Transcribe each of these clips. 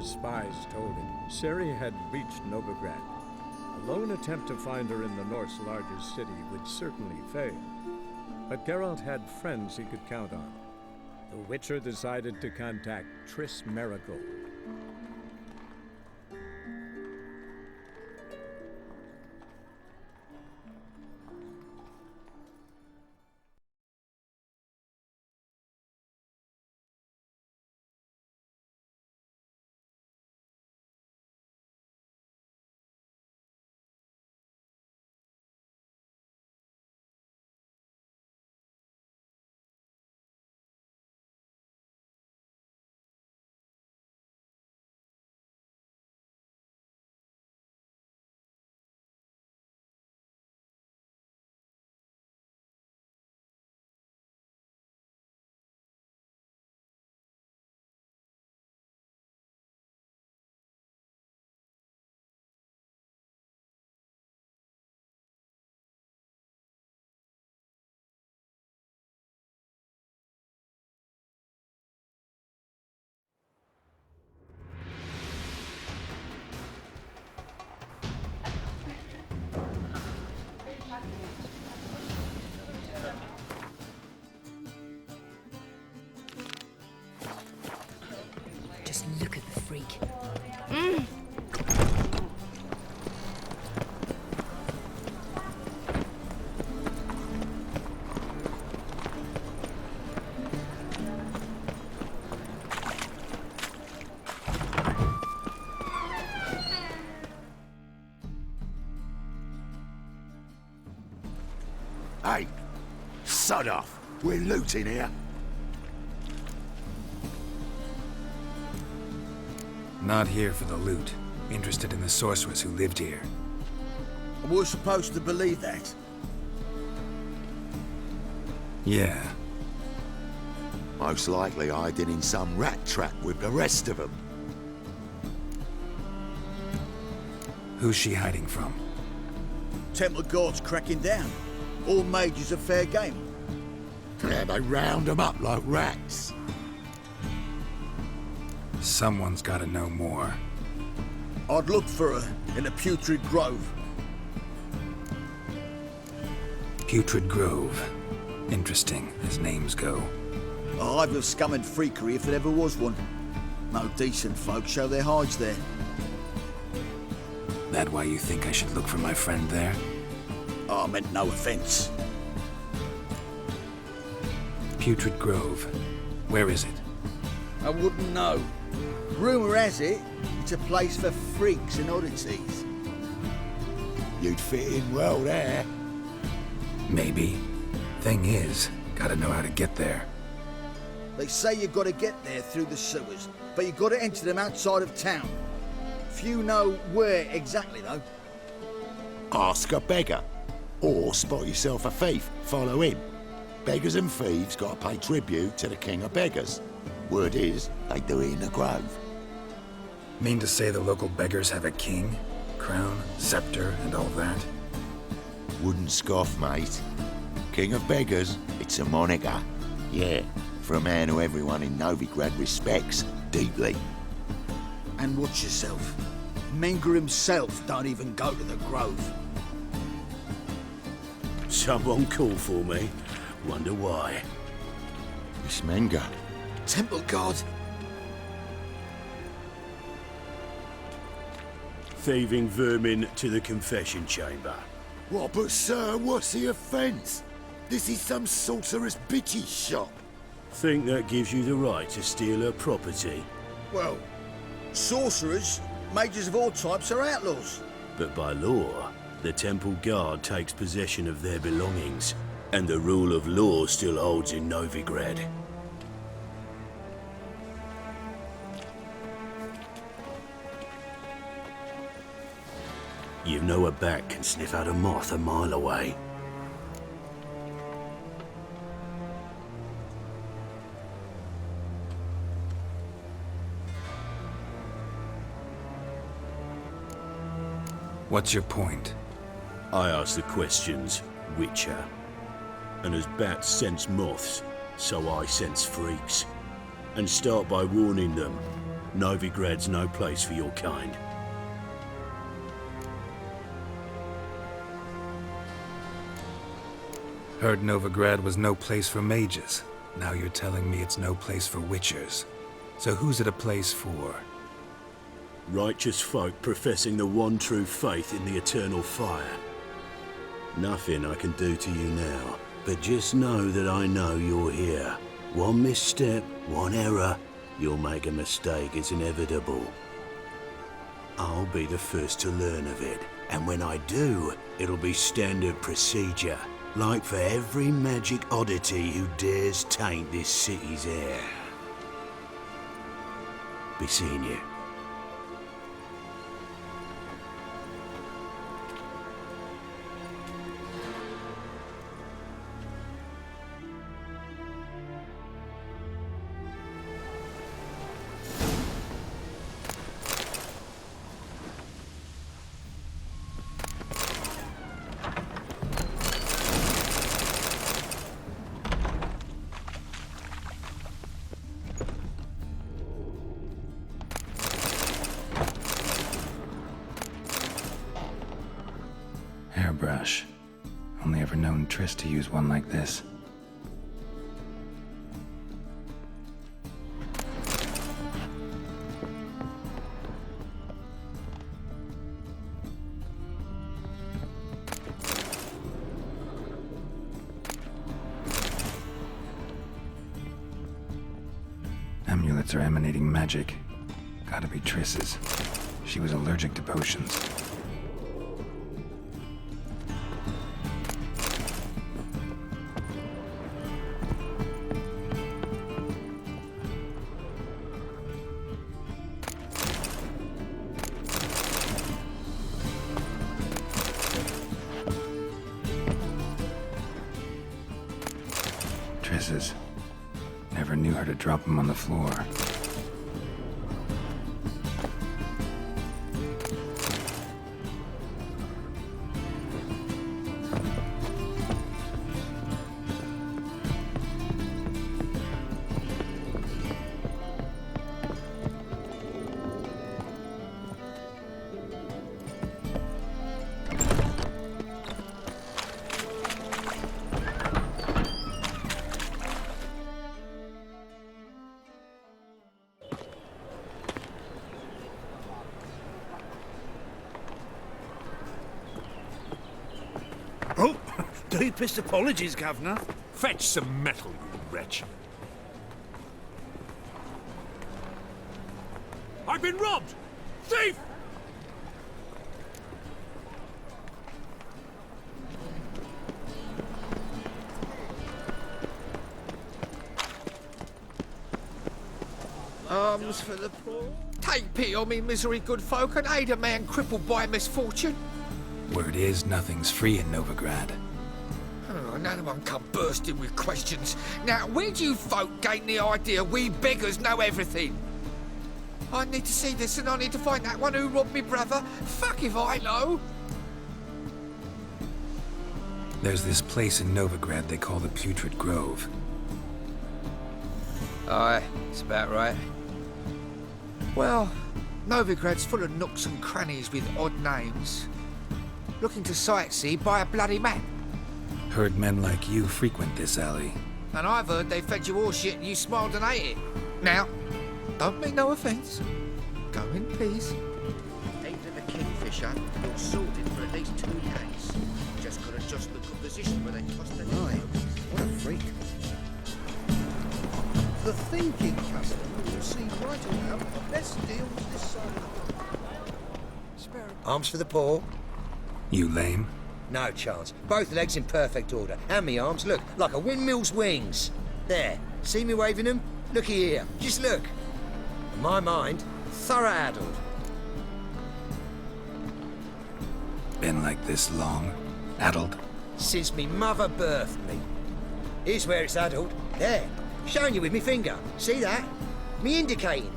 Spies told him Ciri had reached Novigrad. A lone attempt to find her in the North's largest city would certainly fail. But Geralt had friends he could count on. The Witcher decided to contact Triss Merigold. Just look at the freak. Hey, sod off. We're looting here. Not here for the loot. Interested in the sorceress who lived here. We're supposed to believe that. Yeah. Most likely hiding in some rat trap with the rest of them. Who's she hiding from? Temple Guard's cracking down. All mages are fair game. Yeah, they round them up like rats. Someone's gotta know more. I'd look for her in the Putrid Grove. Putrid Grove. Interesting, as names go. A hive of scum and freakery if there ever was one. No decent folk show their hides there. That why you think I should look for my friend there? I meant no offense. Putrid Grove. Where is it? I wouldn't know. Rumour has it, it's a place for freaks and oddities. You'd fit in well there. Maybe. Thing is, gotta know how to get there. They say you've got to get there through the sewers, but you've got to enter them outside of town. Few know where exactly, though. Ask a beggar. Or spot yourself a thief, follow him. Beggars and thieves gotta pay tribute to the king of beggars. Word is, they do it in the grove. Mean to say the local beggars have a king? Crown, scepter, and all that? Wouldn't scoff, mate. King of beggars, it's a moniker. Yeah, for a man who everyone in Novigrad respects deeply. And watch yourself. Menger himself don't even go to the grove. Someone called for me. Wonder why. Miss Menger. Temple Guard. Thieving vermin to the confession chamber. What, but sir, what's the offence? This is some sorcerer's bitchy shop. Think that gives you the right to steal her property? Well, sorcerers, mages of all types are outlaws. But by law, the temple guard takes possession of their belongings, and the rule of law still holds in Novigrad. You know a bat can sniff out a moth a mile away. What's your point? I ask the questions, Witcher. And as bats sense moths, so I sense freaks. And start by warning them. Novigrad's no place for your kind. Heard Novigrad was no place for mages. Now you're telling me it's no place for witchers. So who's it a place for? Righteous folk professing the one true faith in the eternal fire. Nothing I can do to you now, but just know that I know you're here. One misstep, one error, you'll make a mistake, it's inevitable. I'll be the first to learn of it, and when I do, it'll be standard procedure, like for every magic oddity who dares taint this city's air. Be seeing you. Hairbrush. Only ever known Triss to use one like this. Amulets are emanating magic. Gotta be Triss's. She was allergic to potions. Triss's. Never knew her to drop them on the floor. Oh, deepest apologies, Governor. Fetch some metal, you wretch. I've been robbed! Thief! Alms for the poor. Take pity on me, misery, good folk, and aid a man crippled by misfortune. Word is, nothing's free in Novigrad. Oh, no one come bursting with questions. Now, where do you folk gain the idea we beggars know everything? I need to see this, and I need to find that one who robbed me brother. Fuck if I know. There's this place in Novigrad they call the Putrid Grove. Aye, it's about right. Well, Novigrad's full of nooks and crannies with odd names. Looking to sightsee, buy a bloody map. Heard men like you frequent this alley. And I've heard they fed you all shit and you smiled and ate it. Now, don't mean no offence. Go in peace. Ain't a kingfisher, you're sorted for at least 2 days. Just gotta adjust the good position where they toss the Right, what a freak. The thinking customer will see right about the best deals this side. Arms for the poor? You lame? No chance. Both legs in perfect order. And me arms, look, like a windmill's wings. There. See me waving them? Looky here. Just look. In my mind, thorough addled. Been like this long? Addled? Since me mother birthed me. Here's where it's addled. There. Showing you with me finger. See that? Me indicating.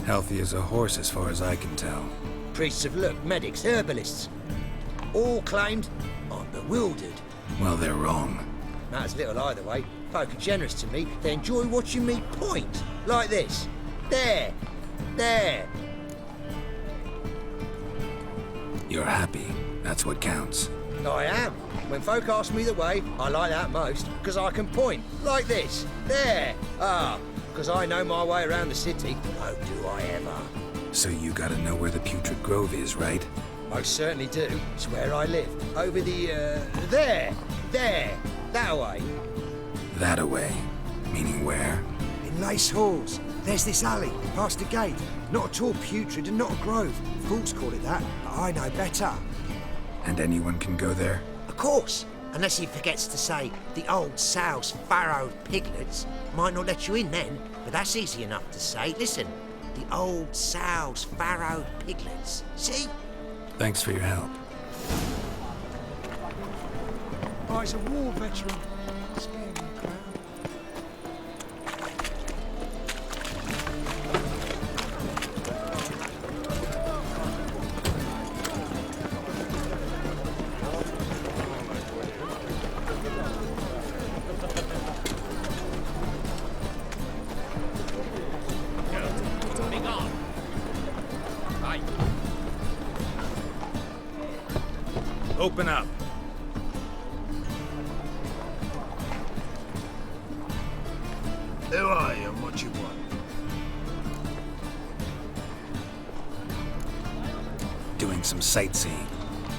Healthy as a horse as far as I can tell. Priests of look, medics, herbalists. All claimed I'm bewildered. Well, they're wrong. Matters little either way. Folk are generous to me. They enjoy watching me point. Like this. There. There. You're happy. That's what counts. I am. When folk ask me the way, I like that most, because I can point. Like this. There. Because I know my way around the city. Oh, do I ever. So you gotta know where the Putrid Grove is, right? I certainly do. It's where I live. Over the, there. That way. That away. Meaning where? In Lace Halls. There's this alley, past the gate. Not at all putrid and not a grove. Fools call it that, but I know better. And anyone can go there? Of course. Unless he forgets to say the old sow's farrowed piglets. Might not let you in then, but that's easy enough to say. Listen, the old sow's farrowed piglets. See? Thanks for your help. Oh, he's a war veteran. Spare me, crowd. Open up. Who are you and what you want? Doing some sightseeing.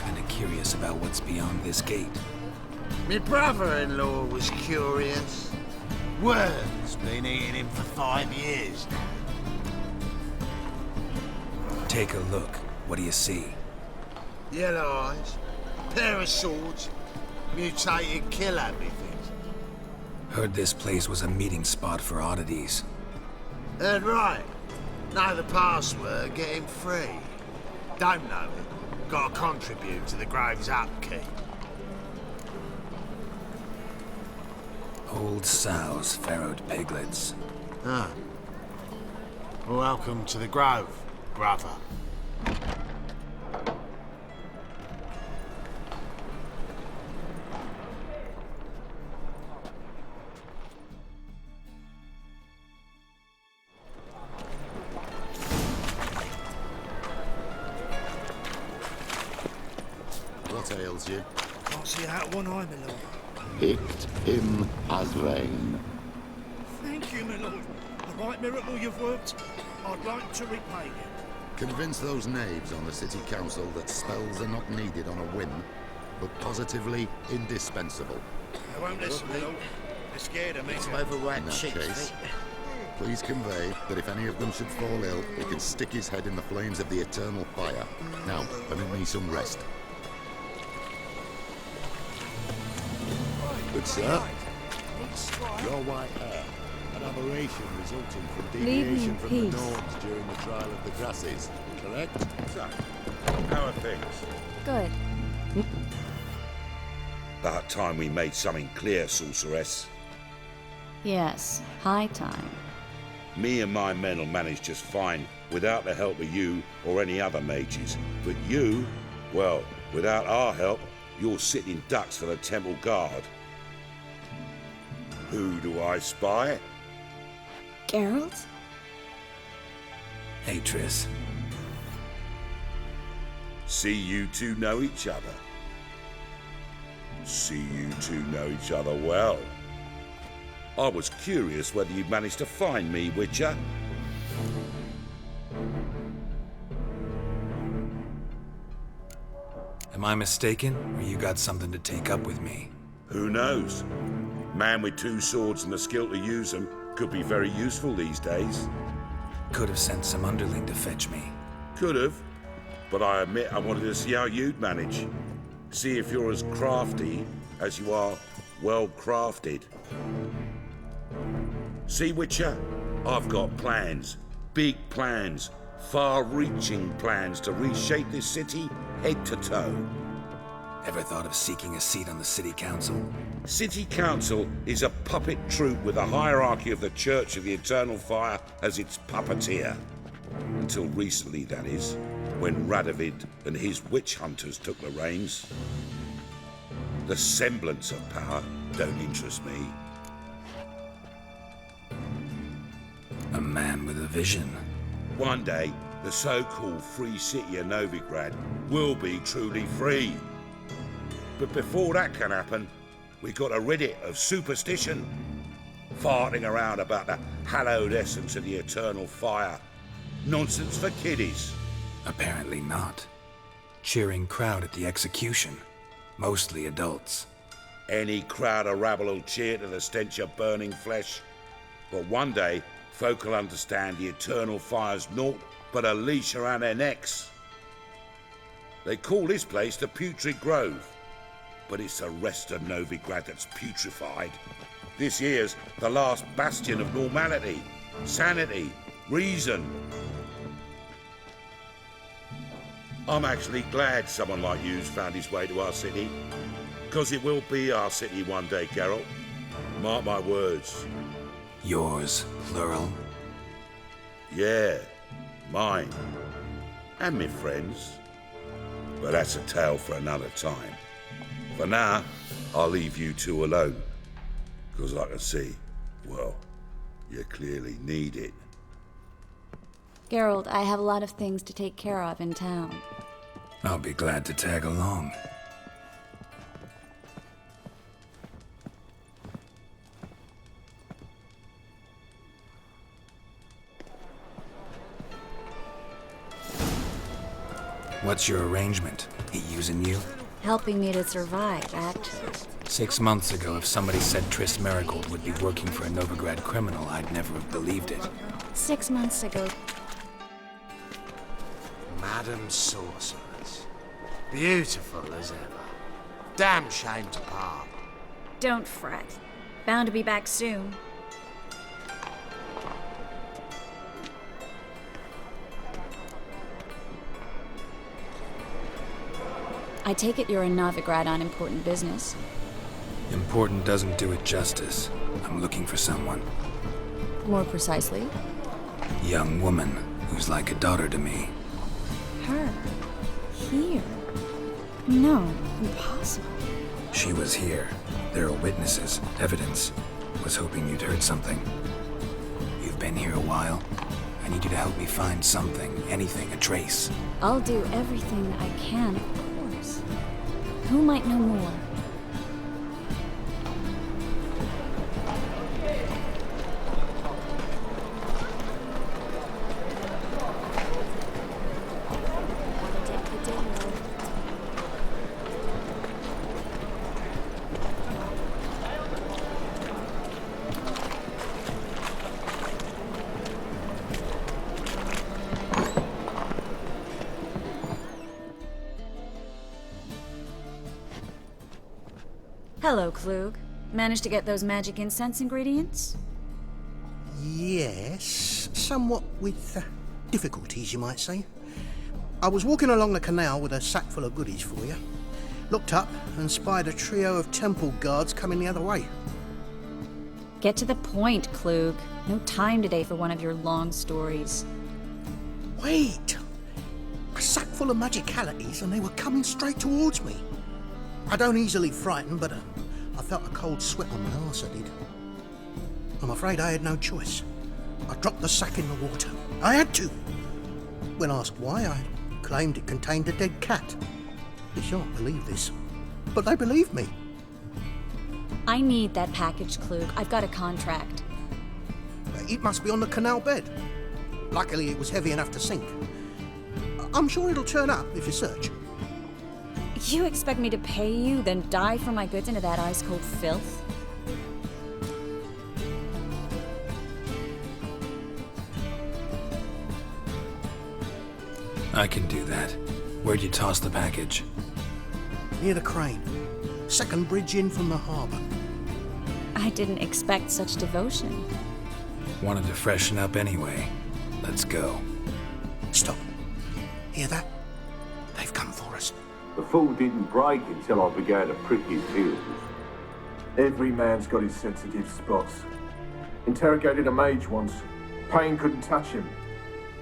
Kinda curious about what's beyond this gate. My brother-in-law was curious. Word's been eating him for 5 years now. Take a look. What do you see? Yellow eyes, pair of swords, mutated killer methods. Heard this place was a meeting spot for oddities. Heard right. Know the password, get him free. Don't know it. Gotta contribute to the Grove's upkeep. Old sows, farrowed piglets. Ah. Welcome to the Grove, brother. What ails you? Can't see out one eye, my lord. Picked him as vain. Thank you, my lord. The right miracle you've worked, I'd like to repay you. Convince those knaves on the city council that spells are not needed on a whim, but positively indispensable. I won't listen, my lord. They're scared of me. In that case, please convey that if any of them should fall ill, he can stick his head in the flames of the eternal fire. Now, permit me some rest. Good sir. Your white hair, an aberration resulting from deviation from the norms during the trial of the grasses, correct? So, how are things? Good. About time we made something clear, sorceress. Yes, high time. Me and my men will manage just fine without the help of you or any other mages. But you, well, without our help, you're sitting ducks for the temple guard. Who do I spy? Geralt? Hey, Triss. See you two know each other. See you two know each other well. I was curious whether you'd managed to find me, Witcher. Am I mistaken, or you got something to take up with me? Who knows? Man with two swords and the skill to use them could be very useful these days. Could have sent some underling to fetch me. Could have, but I admit I wanted to see how you'd manage. See if you're as crafty as you are well-crafted. See, Witcher? I've got plans. Big plans. Far-reaching plans to reshape this city head to toe. Ever thought of seeking a seat on the city council? City Council is a puppet troupe with a hierarchy of the Church of the Eternal Fire as its puppeteer. Until recently, that is, when Radovid and his witch hunters took the reins. The semblance of power don't interest me. A man with a vision. One day, the so-called free city of Novigrad will be truly free. But before that can happen, we got to rid it of superstition. Farting around about the hallowed essence of the eternal fire. Nonsense for kiddies. Apparently not. Cheering crowd at the execution. Mostly adults. Any crowd of rabble will cheer to the stench of burning flesh. But one day, folk will understand the eternal fire's naught but a leash around their necks. They call this place the Putrid Grove, but it's the rest of Novigrad that's putrefied. This here's the last bastion of normality, sanity, reason. I'm actually glad someone like you's found his way to our city, because it will be our city one day, Geralt. Mark my words. Yours, plural. Yeah, mine. And my friends. But that's a tale for another time. For now, I'll leave you two alone. Because I can see, well, you clearly need it. Geralt, I have a lot of things to take care of in town. I'll be glad to tag along. What's your arrangement? He using you? Helping me to survive, actually. 6 months ago, if somebody said Triss Merigold would be working for a Novigrad criminal, I'd never have believed it. 6 months ago. Madam Sorceress. Beautiful as ever. Damn shame to part. Don't fret. Bound to be back soon. I take it you're in Novigrad on important business. Important doesn't do it justice. I'm looking for someone. More precisely? Young woman who's like a daughter to me. Her? Here? No, impossible. She was here. There are witnesses, evidence. Was hoping you'd heard something. You've been here a while. I need you to help me find something, anything, a trace. I'll do everything I can, of course. Who might know more? Hello, Klug. Managed to get those magic incense ingredients? Yes, somewhat with difficulties, you might say. I was walking along the canal with a sack full of goodies for you. Looked up and spied a trio of temple guards coming the other way. Get to the point, Klug. No time today for one of your long stories. Wait! A sack full of magicalities and they were coming straight towards me. I don't easily frighten, but I felt a cold sweat on my arse, I did. I'm afraid I had no choice. I dropped the sack in the water. I had to. When asked why, I claimed it contained a dead cat. You shan't believe this, but they believed me. I need that package, Klug. I've got a contract. It must be on the canal bed. Luckily, it was heavy enough to sink. I'm sure it'll turn up if you search. You expect me to pay you, then dive for my goods into that ice-cold filth? I can do that. Where'd you toss the package? Near the crane. Second bridge in from the harbour. I didn't expect such devotion. Wanted to freshen up anyway. Let's go. Stop. Hear that? They've come for us. The fall didn't break until I began to prick his heels. Every man's got his sensitive spots. Interrogated a mage once. Pain couldn't touch him.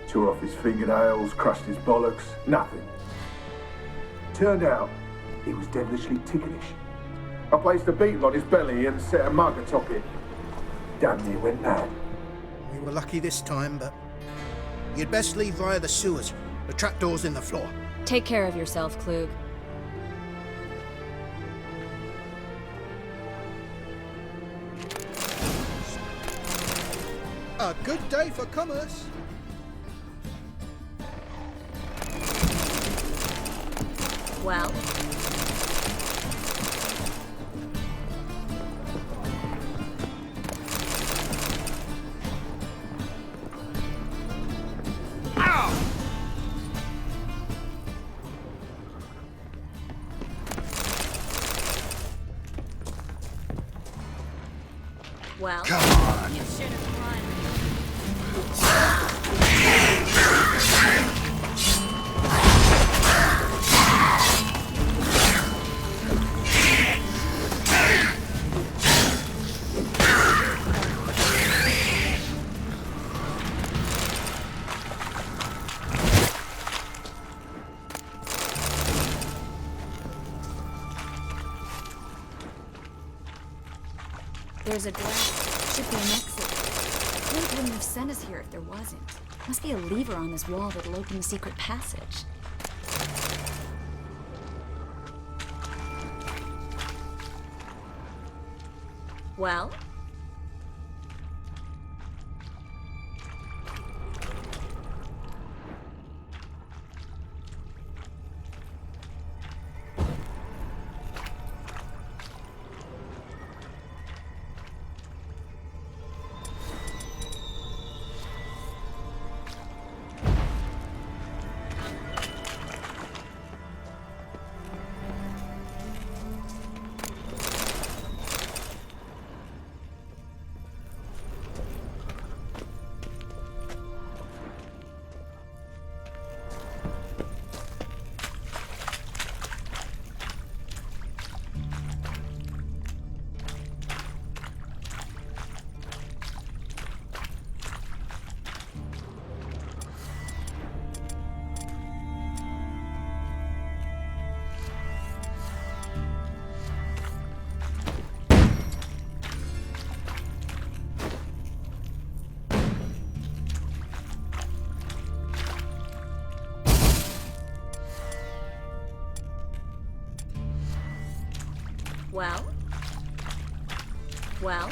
Tore off his fingernails, crushed his bollocks, nothing. Turned out, he was devilishly ticklish. I placed a beetle on his belly and set a mug atop it. Damn near went mad. We were lucky this time, but you'd best leave via the sewers. The trapdoor's in the floor. Take care of yourself, Klug. A good day for commerce. Well? Well, come on. You should have run. There's a draft. Should be an exit. Clint wouldn't have sent us here if there wasn't. Must be a lever on this wall that'll open the secret passage. Well? Well? Well?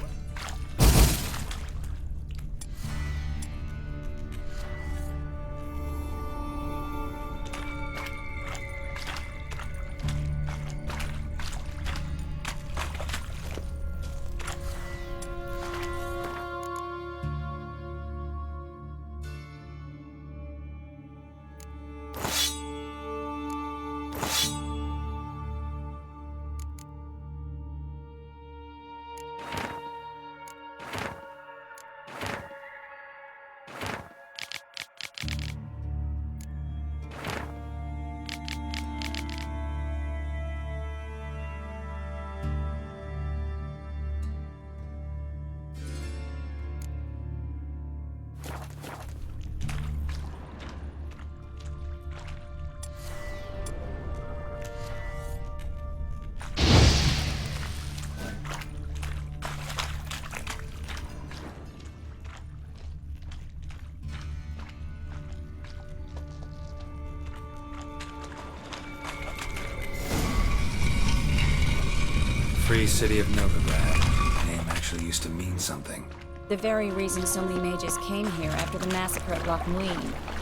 Free city of Novigrad. The name actually used to mean something. The very reason so many mages came here after the massacre at Loch Muin.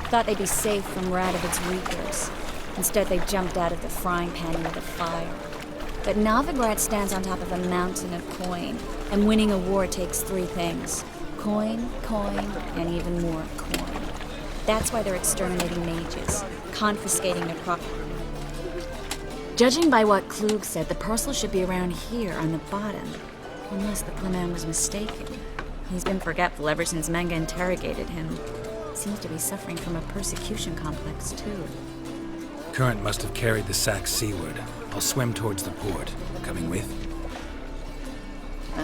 Thought they'd be safe from Radovid's reapers. Instead, they jumped out of the frying pan into the fire. But Novigrad stands on top of a mountain of coin, and winning a war takes three things. Coin, coin, and even more coin. That's why they're exterminating mages, confiscating their property. Judging by what Klug said, the parcel should be around here on the bottom. Unless the poor man was mistaken. He's been forgetful ever since Manga interrogated him. Seems to be suffering from a persecution complex, too. Current must have carried the sack seaward. I'll swim towards the port. Coming with?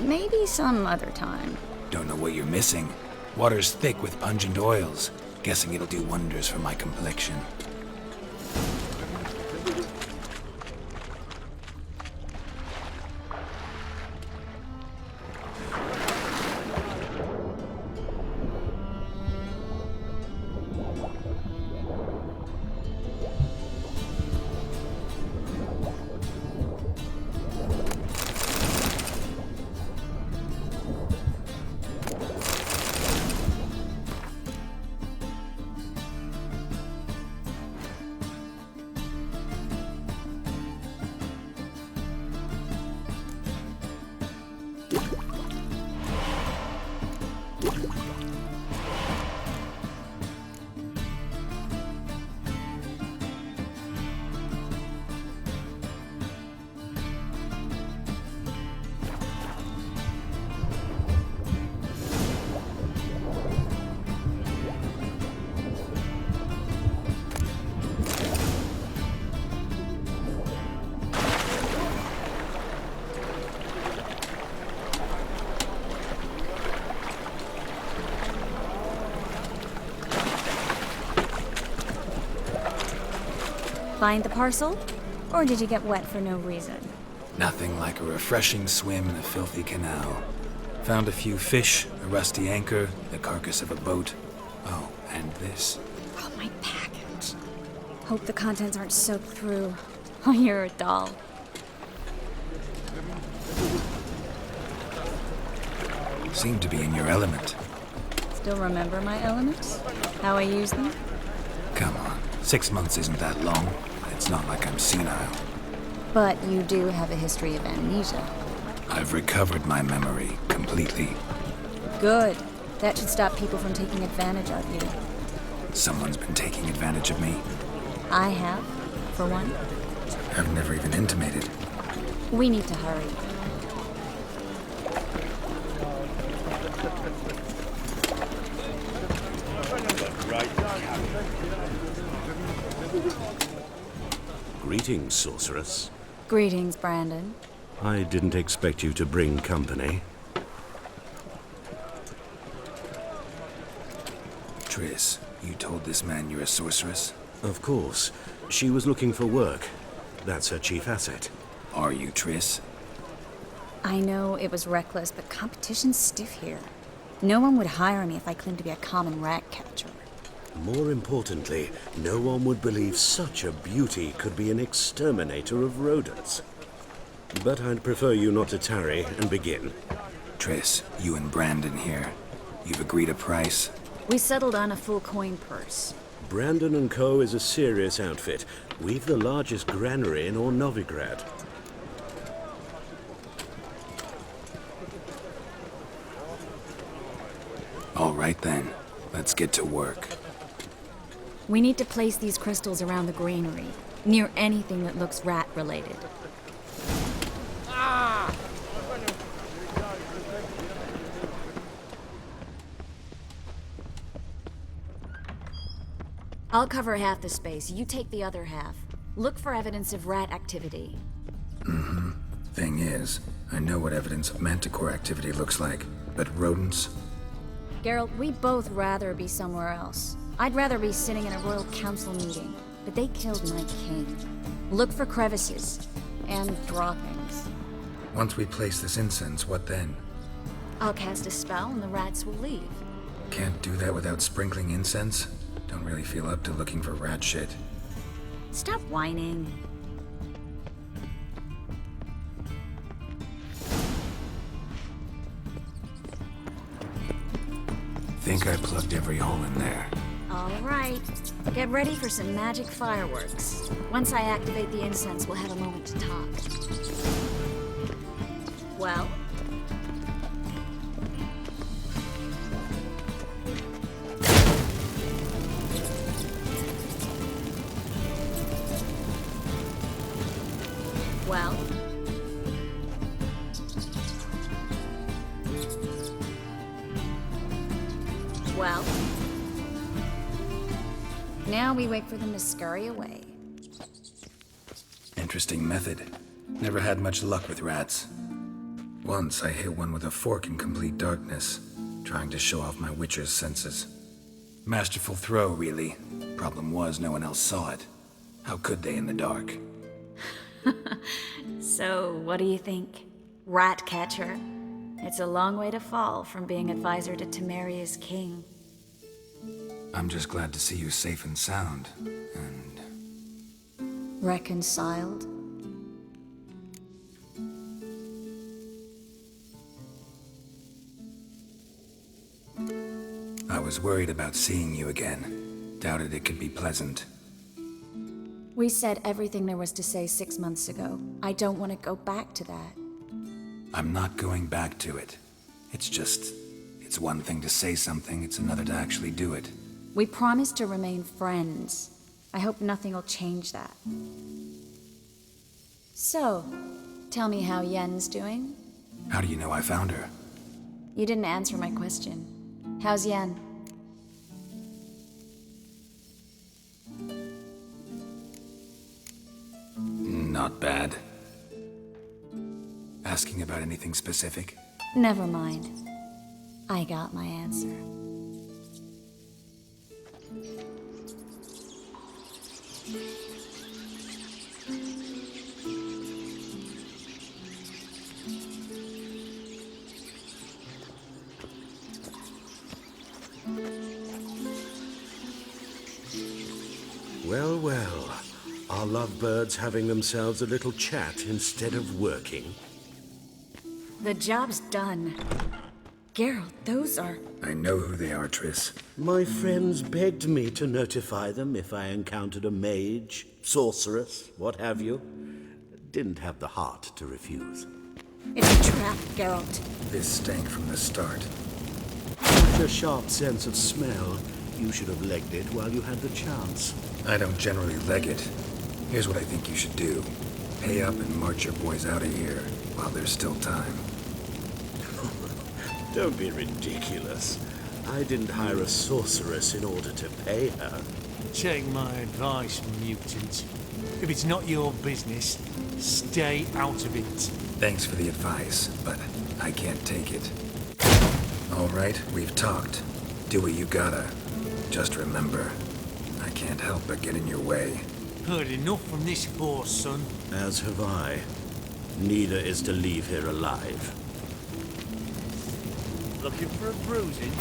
Maybe some other time. Don't know what you're missing. Water's thick with pungent oils. Guessing it'll do wonders for my complexion. Find the parcel? Or did you get wet for no reason? Nothing like a refreshing swim in a filthy canal. Found a few fish, a rusty anchor, the carcass of a boat. Oh, and this. Oh, my package. Hope the contents aren't soaked through. Oh, you're a doll. Seem to be in your element. Still remember my elements? How I use them? Come on, 6 months isn't that long. It's not like I'm senile. But you do have a history of amnesia. I've recovered my memory completely. Good. That should stop people from taking advantage of you. Someone's been taking advantage of me. I have, for one. I've never even intimated. We need to hurry. Greetings, sorceress. Greetings, Brandon. I didn't expect you to bring company. Triss, you told this man you're a sorceress? Of course. She was looking for work. That's her chief asset. Are you, Triss? I know it was reckless, but competition's stiff here. No one would hire me if I claimed to be a common rat catcher. More importantly, no one would believe such a beauty could be an exterminator of rodents. But I'd prefer you not to tarry and begin. Triss, you and Brandon here. You've agreed a price? We settled on a full coin purse. Brandon & Co. is a serious outfit. We've the largest granary in all Novigrad. All right then, let's get to work. We need to place these crystals around the granary, near anything that looks rat-related. I'll cover half the space, you take the other half. Look for evidence of rat activity. Mm-hmm. Thing is, I know what evidence of manticore activity looks like, but rodents? Geralt, we'd both rather be somewhere else. I'd rather be sitting in a royal council meeting, but they killed my king. Look for crevices and droppings. Once we place this incense, what then? I'll cast a spell and the rats will leave. Can't do that without sprinkling incense? Don't really feel up to looking for rat shit. Stop whining. Think I plugged every hole in there. All right. Get ready for some magic fireworks. Once I activate the incense, we'll have a moment to talk. Well? Well? Well? Now we wait for them to scurry away. Interesting method. Never had much luck with rats. Once I hit one with a fork in complete darkness, trying to show off my witcher's senses. Masterful throw, really. Problem was, no one else saw it. How could they in the dark? So, what do you think? Rat catcher? It's a long way to fall from being advisor to Temeria's king. I'm just glad to see you safe and sound, and... Reconciled? I was worried about seeing you again. Doubted it could be pleasant. We said everything there was to say 6 months ago. I don't want to go back to that. I'm not going back to it. It's one thing to say something, it's another to actually do it. We promised to remain friends. I hope nothing will change that. So, tell me how Yen's doing? How do you know I found her? You didn't answer my question. How's Yen? Not bad. Asking about anything specific? Never mind. I got my answer. Well, well. Are lovebirds having themselves a little chat instead of working? The job's done. Geralt, those are... I know who they are, Triss. My friends begged me to notify them if I encountered a mage, sorceress, what have you. Didn't have the heart to refuse. It's a trap, Geralt. This stank from the start. With a sharp sense of smell, you should have legged it while you had the chance. I don't generally leg it. Here's what I think you should do. Pay up and march your boys out of here while there's still time. Don't be ridiculous. I didn't hire a sorceress in order to pay her. Take my advice, mutant. If it's not your business, stay out of it. Thanks for the advice, but I can't take it. All right, we've talked. Do what you gotta. Just remember, I can't help but get in your way. Heard enough from this horse, son. As have I. Neither is to leave here alive. Looking for a bruising?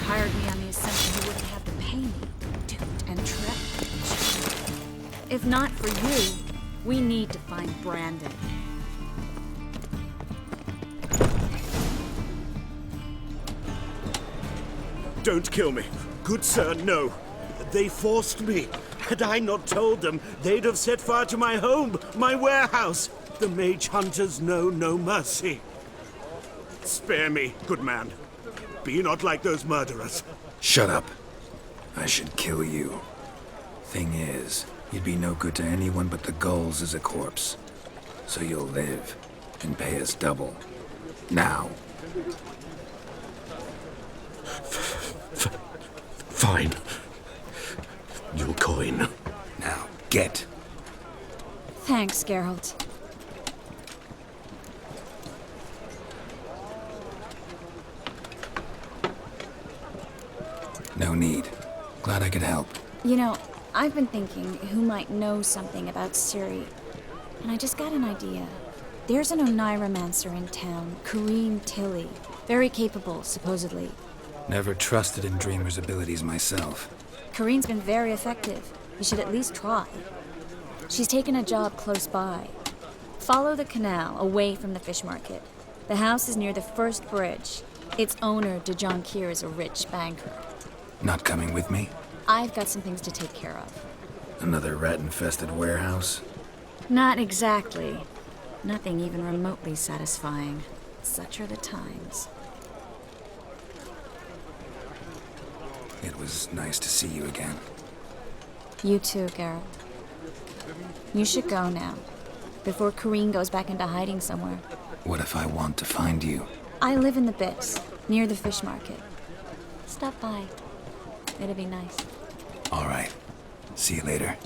Hired me on the assumption he wouldn't have to pay me. Duped and trapped. If not for you, we need to find Brandon. Don't kill me. Good sir, no. They forced me. Had I not told them, they'd have set fire to my home, my warehouse. The mage hunters know no mercy. Spare me, good man. Be not like those murderers. Shut up. I should kill you. Thing is, you'd be no good to anyone but the gulls as a corpse. So you'll live and pay us double. Now. Fine. Your coin. Now, get. Thanks, Geralt. No need. Glad I could help. You know, I've been thinking who might know something about Ciri, and I just got an idea. There's an oneiromancer in town, Kareem Tilly. Very capable, supposedly. Never trusted in Dreamer's abilities myself. Kareem's been very effective. You should at least try. She's taken a job close by. Follow the canal, away from the fish market. The house is near the first bridge. Its owner, DeJohn Keir, is a rich banker. Not coming with me? I've got some things to take care of. Another rat-infested warehouse? Not exactly. Nothing even remotely satisfying. Such are the times. It was nice to see you again. You too, Geralt. You should go now, before Kareem goes back into hiding somewhere. What if I want to find you? I live in the Bix, near the fish market. Stop by. It'll be nice. All right. See you later.